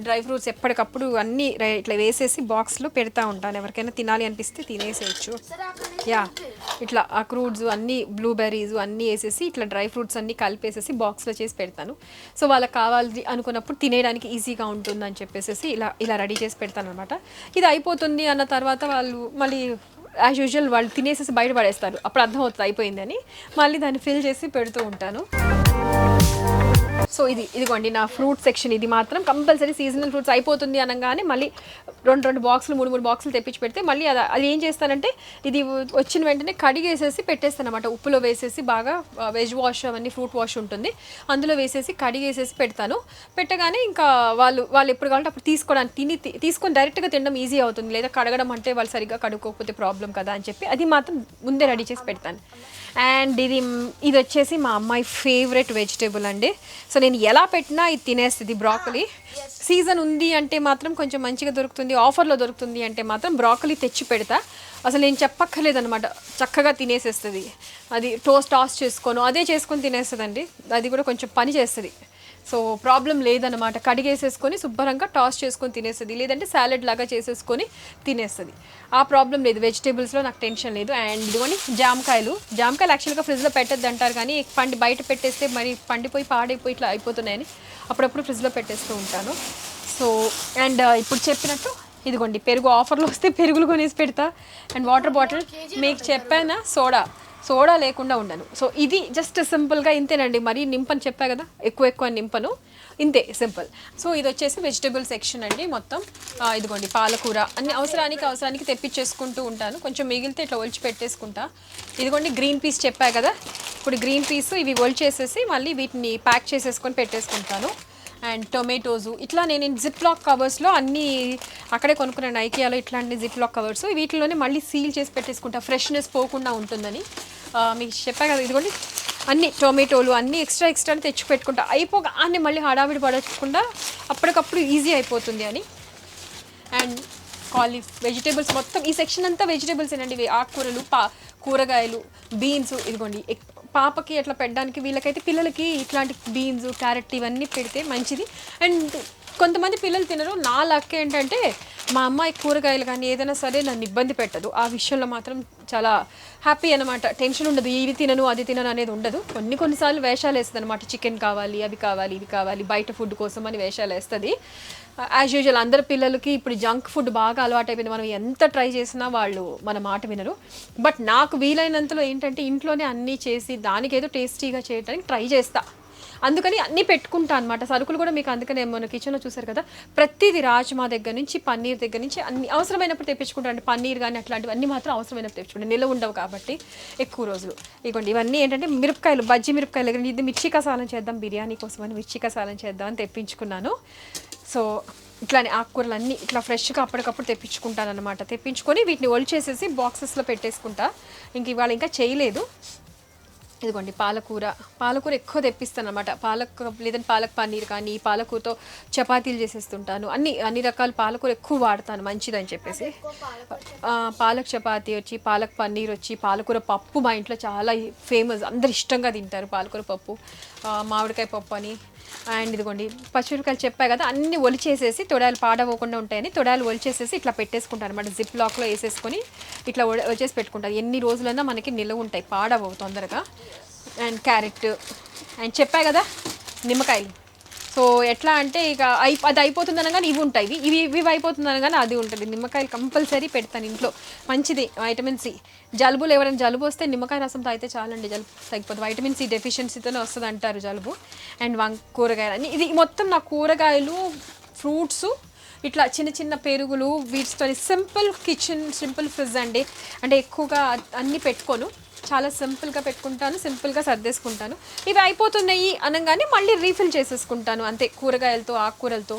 డ్రై ఫ్రూట్స్ ఎప్పటికప్పుడు అన్నీ ఇట్లా వేసేసి బాక్స్లో పెడతా ఉంటాను. ఎవరికైనా తినాలి అనిపిస్తే తినేసేయచ్చు. యా, ఇట్లా అక్రూట్స్ అన్నీ, బ్లూబెర్రీస్ అన్నీ వేసేసి ఇట్లా డ్రై ఫ్రూట్స్ అన్నీ కలిపేసేసి బాక్స్లో చేసి పెడతాను. సో వాళ్ళకి కావాలి అనుకున్నప్పుడు తినేయడానికి ఈజీగా ఉంటుందని చెప్పేసి ఇలా రెడీ చేసి పెడతాను అనమాట. ఇది అయిపోతుంది అన్న తర్వాత వాళ్ళు మళ్ళీ యాజ్ యూజువల్ వాళ్ళు తినేసేసి బయట పడేస్తారు. అప్పుడు అర్థమవుతుంది అయిపోయిందని, మళ్ళీ దాన్ని ఫిల్ చేసి పెడుతూ ఉంటాను. సో ఇదిగోండి నా ఫ్రూట్ సెక్షన్. ఇది మాత్రం కంపల్సరీ సీజనల్ ఫ్రూట్స్ అయిపోతుంది అనగానే మళ్ళీ రెండు బాక్సులు, మూడు బాక్సులు తెప్పించి పెడితే మళ్ళీ అది ఏం చేస్తానంటే ఇది వచ్చిన వెంటనే కడిగేసేసి పెట్టేస్తాను అనమాట. ఉప్పులో వేసేసి బాగా వెజ్ వాష్ అవన్నీ ఫ్రూట్ వాష్ ఉంటుంది, అందులో వేసేసి కడిగేసేసి పెడతాను. పెట్టగానే ఇంకా వాళ్ళు ఎప్పుడు కావాలంటే అప్పుడు తీసుకొని డైరెక్ట్గా తినడం ఈజీ అవుతుంది. లేదా కడగడం అంటే వాళ్ళు సరిగ్గా కడుక్కోకపోతే ప్రాబ్లం కదా అని చెప్పి అది మాత్రం ముందే రెడీ చేసి పెడతాను. అండ్ ఇది వచ్చేసి మా అమ్మాయి ఫేవరెట్ వెజిటేబుల్ అండి. సో నేను ఎలా పెట్టినా ఇది తినేస్తుంది. బ్రాకలీ సీజన్ ఉంది అంటే మాత్రం కొంచెం మంచిగా దొరుకుతుంది, ఆఫర్లో దొరుకుతుంది అంటే మాత్రం బ్రాకలీ తెచ్చి పెడతా. అసలు నేను చెప్పక్కర్లేదనమాట, చక్కగా తినేసేస్తుంది. అది టాస్ చేసుకొని అదే చేసుకొని తినేస్తుందండి. అది కూడా కొంచెం పని చేస్తుంది. సో ప్రాబ్లం లేదనమాట, కడిగేసేసుకొని శుభ్రంగా టాస్ చేసుకొని తినేస్తుంది, లేదంటే సాలెడ్ లాగా చేసేసుకొని తినేస్తుంది. ఆ ప్రాబ్లం లేదు, వెజిటేబుల్స్లో నాకు టెన్షన్ లేదు. అండ్ ఇదిగోని జామకాయలు యాక్చువల్గా ఫ్రిడ్జ్లో పెట్టద్దు అంటారు, కానీ బయట పెట్టేస్తే మరి పండిపోయి పాడైపోయి ఇట్లా అయిపోతున్నాయని అప్పుడప్పుడు ఫ్రిడ్జ్లో పెట్టేస్తూ ఉంటాను. సో అండ్ ఇప్పుడు చెప్పినట్టు ఇదిగోండి పెరుగు ఆఫర్లో వస్తే పెరుగులు కొనేసి పెడతా. అండ్ వాటర్ బాటిల్ మీకు చెప్పానా, సోడా లేకుండా ఉండను. సో ఇది జస్ట్ సింపుల్గా ఇంతేనండి. మరి నింపని చెప్పా కదా, ఎక్కువ నింపను, ఇంతే సింపుల్. సో ఇది వచ్చేసి వెజిటేబుల్ సెక్షన్ అండి మొత్తం. ఇదిగోండి పాలకూర అన్ని అవసరానికి తెప్పించేసుకుంటూ ఉంటాను. కొంచెం మిగిలితే ఇట్లా ఒలిచి పెట్టేసుకుంటా. ఇదిగోండి గ్రీన్ పీస్ చెప్పా కదా, ఇప్పుడు గ్రీన్ పీస్ ఇవి ఒలిచేసేసి మళ్ళీ వీటిని ప్యాక్ చేసేసుకొని పెట్టేసుకుంటాను. అండ్ టొమాటోస్ ఇట్లా నేను జిప్ లాక్ కవర్స్లో అన్నీ అక్కడే కొనుక్కున్నాను, ఐకియాలో ఇట్లాంటి జిప్ లాక్ కవర్స్. వీటిలోనే మళ్ళీ సీల్ చేసి పెట్టేసుకుంటా, ఫ్రెష్నెస్ పోకుండా ఉంటుందని. మీకు చెప్పా కదా, ఇదిగోండి అన్ని టొమాటోలు అన్నీ ఎక్స్ట్రా తెచ్చి పెట్టుకుంటా. అయిపోగానే మళ్ళీ హడావిడి పడకుండా అప్పటికప్పుడు ఈజీ అయిపోతుంది అని. అండ్ వెజిటేబుల్స్ మొత్తం ఈ సెక్షన్ అంతా వెజిటేబుల్స్ ఏనండి. ఆకుకూరలు, కూరగాయలు, బీన్స్. ఇదిగోండి పాపకి అట్లా పెట్టడానికి, వీళ్ళకైతే పిల్లలకి ఇట్లాంటి బీన్స్, క్యారెట్ ఇవన్నీ పెడితే మంచిది. అండ్ కొంతమంది పిల్లలు తినరు. నా లక్ ఏంటంటే మా అమ్మాయి కూరగాయలు కానీ ఏదైనా సరే నన్ను ఇబ్బంది పెట్టదు. ఆ విషయంలో మాత్రం చాలా హ్యాపీ అనమాట. టెన్షన్ ఉండదు, ఇది తినను అది తినను అనేది ఉండదు. కొన్నిసార్లు వేషాలు వేస్తుంది అనమాట. చికెన్ కావాలి, అవి కావాలి, ఇవి కావాలి, బయట ఫుడ్ కోసం అని వేషాలు వేస్తుంది. యాజ్ యూజువల్ అందరి పిల్లలకి ఇప్పుడు జంక్ ఫుడ్ బాగా అలవాటు అయిపోయింది. మనం ఎంత ట్రై చేసినా వాళ్ళు మన మాట వినరు. బట్ నాకు వీలైనంతలో ఏంటంటే ఇంట్లోనే అన్నీ చేసి దానికి ఏదో టేస్టీగా చేయడానికి ట్రై చేస్తా. అందుకని అన్నీ పెట్టుకుంటా అనమాట. సరుకులు కూడా మీకు అందుకనే మన కిచెన్లో చూసారు కదా, ప్రతిదీ రాజ్మా దగ్గర నుంచి పన్నీర్ దగ్గర నుంచి అన్ని అవసరమైనప్పుడు తెప్పించుకుంటాను. పన్నీర్ కానీ అట్లాంటివి అన్నీ మాత్రం అవసరమైనప్పుడు తెప్పించుకుంటాను, నిల్వ ఉండవు కాబట్టి ఎక్కువ రోజులు. ఇవ్వండి ఇవన్నీ ఏంటంటే మిరపకాయలు, బజ్జీ మిరపకాయలు దగ్గర ఇది మిర్చి కసాలం చేద్దాం, బిర్యానీ కోసం అని మిర్చి కసాలం చేద్దాం అని తెప్పించుకున్నాను. సో ఇట్లానే ఆకుకూరలు అన్నీ ఇట్లా ఫ్రెష్గా అప్పటికప్పుడు తెప్పించుకుంటాను అనమాట. తెప్పించుకొని వీటిని ఒలిచేసేసి బాక్సెస్లో పెట్టేసుకుంటా. ఇంక ఇవాళ ఇంకా చేయలేదు. ఇదిగోండి పాలకూర ఎక్కువ తెప్పిస్తాను అనమాట. లేదంటే పాలక్ పన్నీర్ కానీ పాలకూరతో చపాతీలు చేసేస్తుంటాను. అన్ని రకాల పాలకూర ఎక్కువ వాడతాను, మంచిదని చెప్పేసి. పాలక్ చపాతీ వచ్చి, పాలక్ పన్నీర్ వచ్చి, పాలకూర పప్పు మా ఇంట్లో చాలా ఫేమస్, అందరు ఇష్టంగా తింటారు పాలకూర పప్పు, మామిడికాయ పప్పు అని. అండ్ ఇదిగోండి పచ్చిమిరపకాయలు చెప్పాయి కదా, అన్నీ ఒలిచేసేసి తొడాలు పాడవకుండా ఉంటాయని తొడాలు ఒలిచేసేసి ఇట్లా పెట్టేసుకుంటాను అనమాట. జిప్ లాక్లో వేసేసుకొని ఇట్లా వచ్చేసి పెట్టుకుంటాను. ఎన్ని రోజులైనా మనకి నిల్వ ఉంటాయి, పాడవవు తొందరగా. అండ్ క్యారెట్ అండ్ చెప్పాయి కదా నిమ్మకాయలు. సో ఎట్లా అంటే ఇక అది అయిపోతుంది అనగానే ఇవి ఉంటాయి, ఇవి అయిపోతుంది అనగానే అది ఉంటుంది. నిమ్మకాయలు కంపల్సరీ పెడతాను ఇంట్లో, మంచిది వైటమిన్ సి. జలుబులు ఎవరైనా జలుబు వస్తే నిమ్మకాయ రసం తాగితే చాలండి, జలుబు తగ్గిపోతుంది. వైటమిన్ సి డెఫిషియన్సీతోనే వస్తుంది అంటారు జలుబు. అండ్ కూరగాయలు అన్నీ ఇది మొత్తం నా కూరగాయలు, ఫ్రూట్స్, ఇట్లా చిన్న చిన్న పెరుగులు, వీటితో సింపుల్ కిచెన్, సింపుల్ ఫ్రిడ్జ్ అండి. అంటే ఎక్కువగా అన్నీ పెట్టుకోను, చాలా సింపుల్గా పెట్టుకుంటాను, సింపుల్గా సర్దేసుకుంటాను. ఇవి అయిపోతున్నాయి అనగానే మళ్ళీ రీఫిల్ చేసేసుకుంటాను అంతే, కూరగాయలతో ఆకుకూరలతో.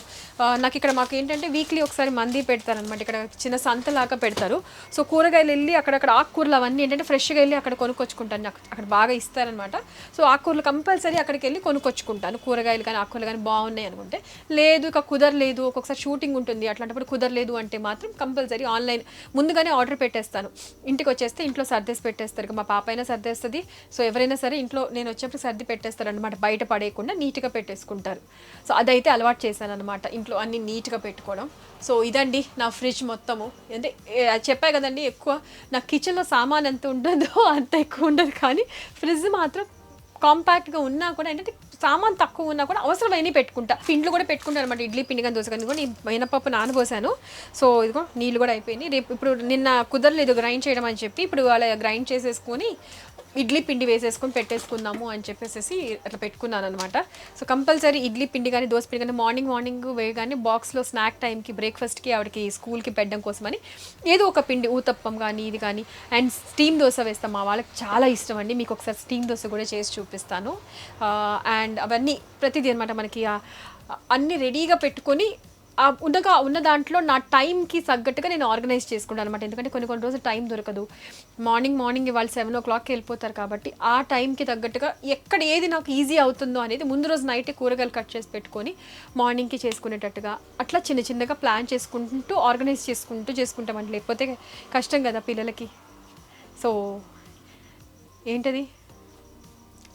నాకు ఇక్కడ మాకు ఏంటంటే వీక్లీ ఒకసారి మంది పెడతారనమాట, ఇక్కడ చిన్న సంతలాగా పెడతారు. సో కూరగాయలు వెళ్ళి అక్కడక్కడ ఆకుకూరలు అవన్నీ ఏంటంటే ఫ్రెష్గా వెళ్ళి అక్కడ కొనుక్కొచ్చుకుంటాను, నాకు అక్కడ బాగా ఇస్తారనమాట. సో ఆకుకూరలు కంపల్సరీ అక్కడికి వెళ్ళి కొనుక్కొచ్చుకుంటాను, కూరగాయలు కానీ ఆకుకూరలు కానీ బాగున్నాయి అనుకుంటే. లేదు ఇక కుదరలేదు, ఒక్కొక్కసారి షూటింగ్ ఉంటుంది, అట్లాంటప్పుడు కుదరలేదు అంటే మాత్రం కంపల్సరీ ఆన్లైన్ ముందుగానే ఆర్డర్ పెట్టేస్తాను. ఇంటికి వచ్చేస్తే ఇంట్లో సర్దేసి పెట్టేస్తారు. మా పాప అయినా సర్దేస్తుంది. సో ఎవరైనా సరే ఇంట్లో నేను వచ్చేప్పుడు సర్ది పెట్టేస్తారు అనమాట, బయట పడేయకుండా నీట్గా పెట్టేసుకుంటారు. సో అదైతే అలవాటు చేశాను అనమాట, ఇంట్లో అన్ని నీట్గా పెట్టుకోవడం. సో ఇదండి నా ఫ్రిడ్జ్ మొత్తము. అంటే చెప్పా కదండి, ఎక్కువ నా కిచెన్లో సామాన్ ఎంత ఉంటుందో అంత ఎక్కువ ఉండదు, కానీ ఫ్రిడ్జ్ మాత్రం కాంపాక్ట్గా ఉన్నా కూడా ఏంటంటే సామాన్ తక్కువ ఉన్నా కూడా అవసరమైనవి పెట్టుకుంటా. పిండ్లు కూడా పెట్టుకుంటాను అనమాట, ఇడ్లీ పిండి కానీ దోశ కానీ. కూడా మినపప్పు నానబోసాను. సో ఇదిగో నీళ్ళు కూడా అయిపోయినాయి. రేపు ఇప్పుడు నిన్న కుదరలేదు గ్రైండ్ చేయడం అని చెప్పి ఇప్పుడు అలా గ్రైండ్ చేసేసుకొని ఇడ్లీ పిండి వేసేసుకొని పెట్టేసుకుందాము అని చెప్పేసి అట్లా పెట్టుకున్నాను అనమాట. సో కంపల్సరీ ఇడ్లీ పిండి కానీ దోశ పిండి కానీ మార్నింగ్ వేయగానే బాక్స్లో స్నాక్ టైంకి బ్రేక్ఫాస్ట్కి ఆవిడకి స్కూల్కి పెట్టడం కోసమని ఏదో ఒక పిండి, ఊతప్పం కానీ ఇది కానీ. అండ్ స్టీమ్ దోశ వేస్తాం, మా వాళ్ళకి చాలా ఇష్టం అండి. మీకు ఒకసారి స్టీమ్ దోశ కూడా చేసి చూపిస్తాను. అండ్ అవన్నీ ప్రతిదీ అనమాట మనకి అన్నీ రెడీగా పెట్టుకొని ఉన్న దాంట్లో నా టైంకి తగ్గట్టుగా నేను ఆర్గనైజ్ చేసుకుంటాను అనమాట. ఎందుకంటే కొన్ని రోజులు టైం దొరకదు. మార్నింగ్ ఇవాళ 7 o'clockకి వెళ్ళిపోతారు కాబట్టి ఆ టైంకి తగ్గట్టుగా ఎక్కడ ఏది నాకు ఈజీ అవుతుందో అనేది ముందు రోజు నైట్ కూరగాయలు కట్ చేసి పెట్టుకొని మార్నింగ్కి చేసుకునేటట్టుగా అట్లా చిన్నగా ప్లాన్ చేసుకుంటూ ఆర్గనైజ్ చేసుకుంటామండి. లేకపోతే కష్టం కదా పిల్లలకి. సో ఏంటది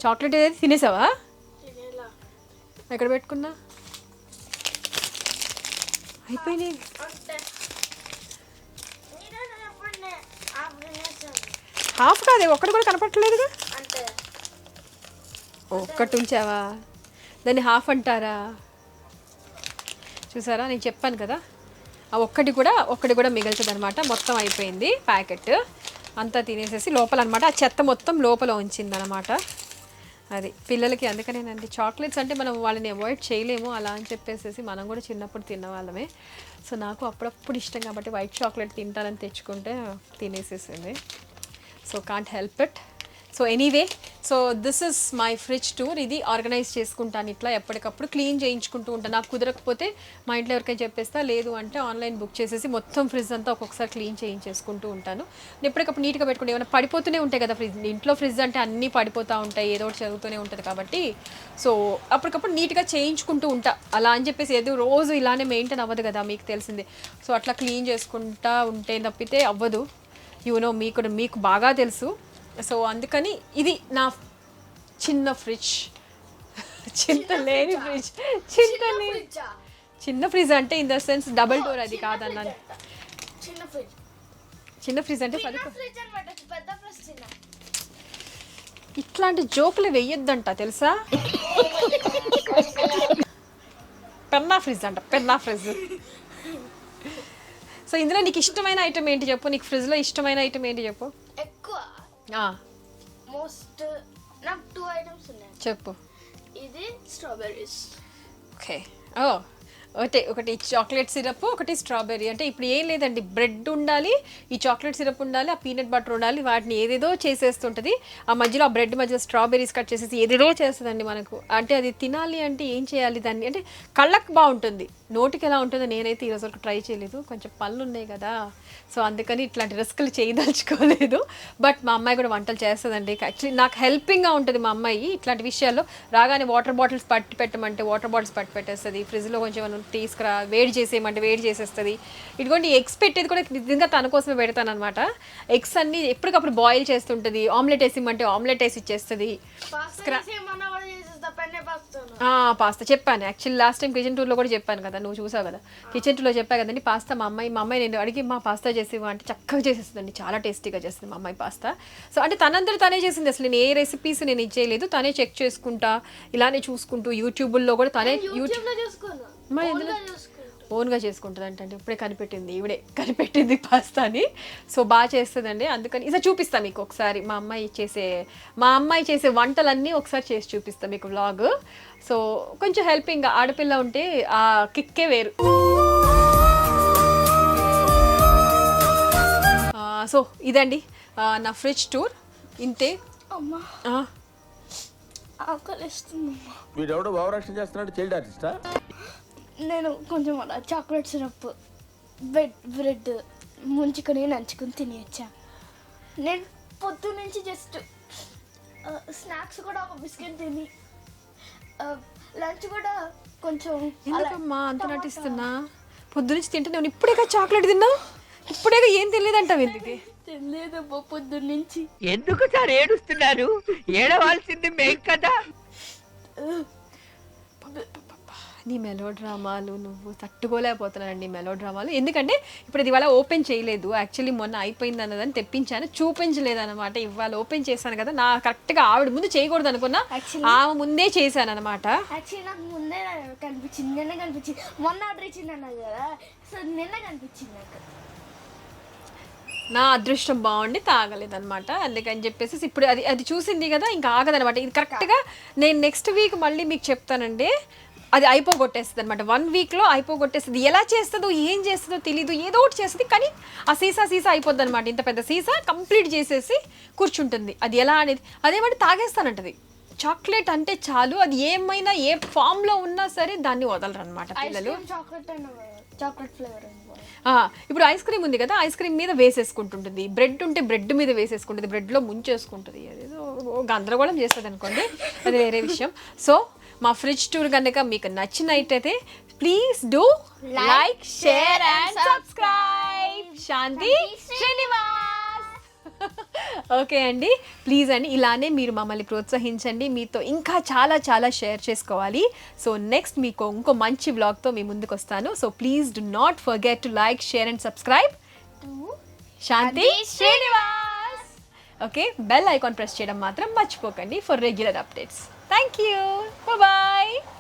చాక్లెట్ ఏదైతే తినేసావా? ఎక్కడ పెట్టుకున్నా? అయిపోయినాయి. హాఫ్ కాదే, ఒక్కటి కూడా కనపడలేదుగా. ఒక్కటి ఉంచావా? దాన్ని హాఫ్ అంటారా? చూసారా, నేను చెప్పాను కదా, ఆ ఒక్కటి కూడా మిగల్చదు అనమాట. మొత్తం అయిపోయింది ప్యాకెట్ అంతా తినేసేసి లోపల అనమాట. ఆ చెత్త మొత్తం లోపల ఉంచిందనమాట. అది పిల్లలకి. అందుకనేనండి చాక్లెట్స్ అంటే మనం వాళ్ళని అవాయిడ్ చేయలేము అలా అని చెప్పేసి, మనం కూడా చిన్నప్పుడు తిన్నవాళ్ళమే. సో నాకు అప్పుడప్పుడు ఇష్టం కాబట్టి వైట్ చాక్లెట్ తింటానని తెచ్చుకుంటే తినేసేసింది. So can't help it. So anyway, so this is my fridge tour. ఇది ఆర్గనైజ్ చేసుకుంటాను, ఇట్లా ఎప్పటికప్పుడు క్లీన్ చేయించుకుంటూ ఉంటాను. నాకు కుదరకపోతే మా ఇంట్లో ఎవరికైనా చెప్పేస్తా, లేదు అంటే ఆన్లైన్ బుక్ చేసేసి మొత్తం ఫ్రిడ్జ్ అంతా ఒక్కొక్కసారి క్లీన్ చేయించేసుకుంటూ ఉంటాను. ఎప్పటికప్పుడు నీట్గా పెట్టుకుంటే ఏమైనా పడిపోతూనే ఉంటాయి కదా ఫ్రిడ్జ్. ఇంట్లో ఫ్రిడ్జ్ అంటే అన్నీ పడిపోతూ ఉంటాయి, ఏదో ఒకటి జరుగుతూనే ఉంటుంది కాబట్టి సో అప్పటికప్పుడు నీట్గా చేయించుకుంటూ ఉంటా. అలా అని చెప్పేసి ఏదో రోజు ఇలానే మెయింటైన్ అవ్వదు కదా, మీకు తెలిసిందే. సో అట్లా క్లీన్ చేసుకుంటా ఉంటే తప్పితే అవ్వదు. మీకు బాగా తెలుసు. సో అందుకని ఇది నా చిన్న ఫ్రిడ్జ్, చింతలేని ఫ్రిడ్జ్, చిన్న ఫ్రిడ్జ్ అంటే in the sense double door అది కాదన్నాను. చిన్న ఫ్రిడ్జ్. చిన్న ఫ్రిడ్జ్ అంటే చిన్న ఫ్రిడ్జ్ అని పెట్టచ్చు, పెద్ద ఫ్రిడ్జ్ చిన్న. ఇట్లాంటి జోకులు వెయ్యొద్దంట తెలుసా. పెన్నా ఫ్రిడ్జ్ అంట, పెన్నా ఫ్రిడ్జ్. సో ఇందులో నీకు ఇష్టమైన ఐటమ్ ఏంటి చెప్పు, నీకు ఫ్రిడ్జ్లో ఇష్టమైన ఐటమ్ ఏంటి చెప్పు. ఎక్కువ మోస్ట్ నాకు 2 ఐటమ్స్ ఉన్నాయి. చెప్పు. ఇది స్ట్రాబెర్రీస్. ఓకే. ఒకటి చాక్లెట్ సిరప్, ఒకటి స్ట్రాబెర్రీ. అంటే ఇప్పుడు ఏం లేదండి, బ్రెడ్ ఉండాలి, ఈ చాక్లెట్ సిరప్ ఉండాలి, ఆ పీనట్ బటర్ ఉండాలి, వాటిని ఏదేదో చేసేస్తుంటుంది. ఆ మధ్యలో ఆ బ్రెడ్ మధ్యలో స్ట్రాబెర్రీస్ కట్ చేసేసి ఏదేదో చేస్తుందండి మనకు. అంటే అది తినాలి అంటే ఏం చేయాలి దాన్ని, అంటే కళ్ళకు బాగుంటుంది, నోటికి ఎలా ఉంటుందో నేనైతే ఈరోజు వరకు ట్రై చేయలేదు, కొంచెం పళ్ళు ఉన్నాయి కదా, సో అందుకని ఇట్లాంటి రిస్క్లు చేయదలుచుకోలేదు. బట్ మా అమ్మాయి కూడా వంటలు చేస్తుందండి. యాక్చువల్లీ నాకు హెల్పింగ్గా ఉంటుంది మా అమ్మాయి ఇట్లాంటి విషయాల్లో. రాగానే వాటర్ బాటిల్స్ పట్టి పెట్టమంటే వాటర్ బాటిల్స్ పట్టి పెట్టేస్తుంది, ఫ్రిడ్జ్లో కొంచెం తీసుకురా వేడి చేసేయమంటే వేడి చేసేస్తుంది. ఇదిగోండి ఎగ్స్ పెట్టేది కూడా నిజంగా తన కోసమే పెడతాను అనమాట. ఎగ్స్ అన్ని ఎప్పటికప్పుడు బాయిల్ చేస్తుంటుంది, ఆమ్లెట్ వేసిమంటే ఆమ్లెట్ వేసి ఇచ్చేస్తుంది. పాస్తా చెప్పాను యాక్చువల్లీ లాస్ట్ టైం కిచెన్ టూర్లో కూడా చెప్పాను కదా, నువ్వు చూసావు కదా కిచెన్ టూర్లో చెప్పా కదండి. పాస్తా మా అమ్మాయి నేను అడిగి మా పాస్తా చేసేవా అంటే చక్కగా చేసేస్తుందండి, చాలా టేస్టీగా చేస్తుంది మా అమ్మాయి పాస్తా. సో అంటే తనందరూ తనే చేసింది, అసలు నేను ఏ రెసిపీస్ నేను ఇచ్చేయలేదు, తనే చెక్ చేసుకుంటా ఇలానే చూసుకుంటూ యూట్యూబ్లో కూడా తనే ఓన్గా చేసుకుంటుంది అంటే ఇప్పుడే ఇవిడే కనిపెట్టింది పాస్తాని. సో బాగా చేస్తుందండి, అందుకని ఇలా చూపిస్తాను మీకు ఒకసారి మా అమ్మాయి చేసే వంటలన్నీ ఒకసారి చేసి చూపిస్తాను మీకు వ్లాగ్. సో కొంచెం హెల్పింగ్ ఆడపిల్ల ఉంటే ఆ కిక్కే వేరు. సో ఇదండి నా ఫ్రిడ్జ్ టూర్, ఇంతే. వీడెవడో భావరక్షణ చేస్తున్నాడు, చైల్డ్ ఆర్టిస్టా. నేను కొంచెం అలా చాక్లెట్ సిరప్ బ్రెడ్ ముంచుకొని నంచుకొని తినేయచ్చా. నేను పొద్దు నుంచి జస్ట్ స్నాక్స్ కూడా ఒక బిస్కెట్ తిని, లంచ్ కూడా కొంచెం. ఎందుకమ్మా అంత నటిస్తున్నా, పొద్దు నుంచి తింటే నేను ఇప్పుడేగా చాక్లెట్ తిన్నా, ఇప్పుడేగా ఏం తెలియదంటావు ఎందుకు? తెలియదమ్మా పొద్దు నుంచి. ఎందుకు సార్ ఏడుస్తున్నారు? ఏడవాల్సింది మేం కదా. నీ మెలో డ్రామాలు నువ్వు తట్టుకోలేకపోతున్నానండి, మెలో డ్రామాలు. ఎందుకంటే ఇప్పుడు ఇది ఇవాళ ఓపెన్ చేయలేదు, యాక్చువల్లీ మొన్న అయిపోయింది అన్నదని తెప్పించాను, చూపించలేదు అనమాట. ఇవాళ ఓపెన్ చేశాను కదా, నా కరెక్ట్గా ఆవిడ ముందు చేయకూడదు అనుకున్నా, ఆమె ముందే చేశాను అనమాట. యాక్చువల్లీ నాకు ముందే కనిపించింది, నిన్న కనిపించింది, మొన్న ఆర్డర్ ఇచ్చింది అన్నది కదా, సో నిన్న కనిపించింది నాకు. నా అదృష్టం బాగుండి తాగలేదనమాట, అందుకని చెప్పేసి ఇప్పుడు అది చూసింది కదా ఇంకా ఆగదనమాట. ఇది కరెక్ట్గా నేను నెక్స్ట్ వీక్ మళ్ళీ మీకు చెప్తానండి, అది అయిపోగొట్టేస్తుంది అనమాట. 1 వీక్లో అయిపోగొట్టేస్తుంది. ఎలా చేస్తుందో ఏం చేస్తుందో తెలీదు, ఏదో ఒకటి చేస్తుంది, కానీ ఆ సీసా అయిపోద్ది అనమాట. ఇంత పెద్ద సీసా కంప్లీట్ చేసేసి కూర్చుంటుంది. అది ఎలా అనేది అదేమంటే తాగేస్తానంటది. చాక్లెట్ అంటే చాలు, అది ఏమైనా ఏ ఫామ్లో ఉన్నా సరే దాన్ని వదలరు అనమాట పిల్లలు. Chocolate flavour. ఇప్పుడు ఐస్ క్రీమ్ ఉంది కదా, ఐస్ క్రీమ్ మీద వేసేసుకుంటుంటుంది, బ్రెడ్ ఉంటే బ్రెడ్ మీద వేసేసుకుంటుంది, బ్రెడ్లో ముంచేసుకుంటుంది, అదేదో గందరగోళం చేస్తుంది అనుకోండి, అది వేరే విషయం. సో మా ఫ్రిడ్జ్ టూర్ కనుక మీకు నచ్చినట్టయితే please do like, share and subscribe. Shanti Srinivas. Okay అండి, ప్లీజ్ అండి ఇలానే మీరు మమ్మల్ని ప్రోత్సహించండి, మీతో ఇంకా చాలా చాలా షేర్ చేసుకోవాలి. సో నెక్స్ట్ మీకు ఇంకో మంచి వ్లాగ్తో మీ ముందుకు వస్తాను. So please do not forget to like, share and subscribe Shanti Srinivas. Okay, bell icon press చేయడం మాత్రం మర్చిపోకండి for regular updates. Thank you. Bye-bye.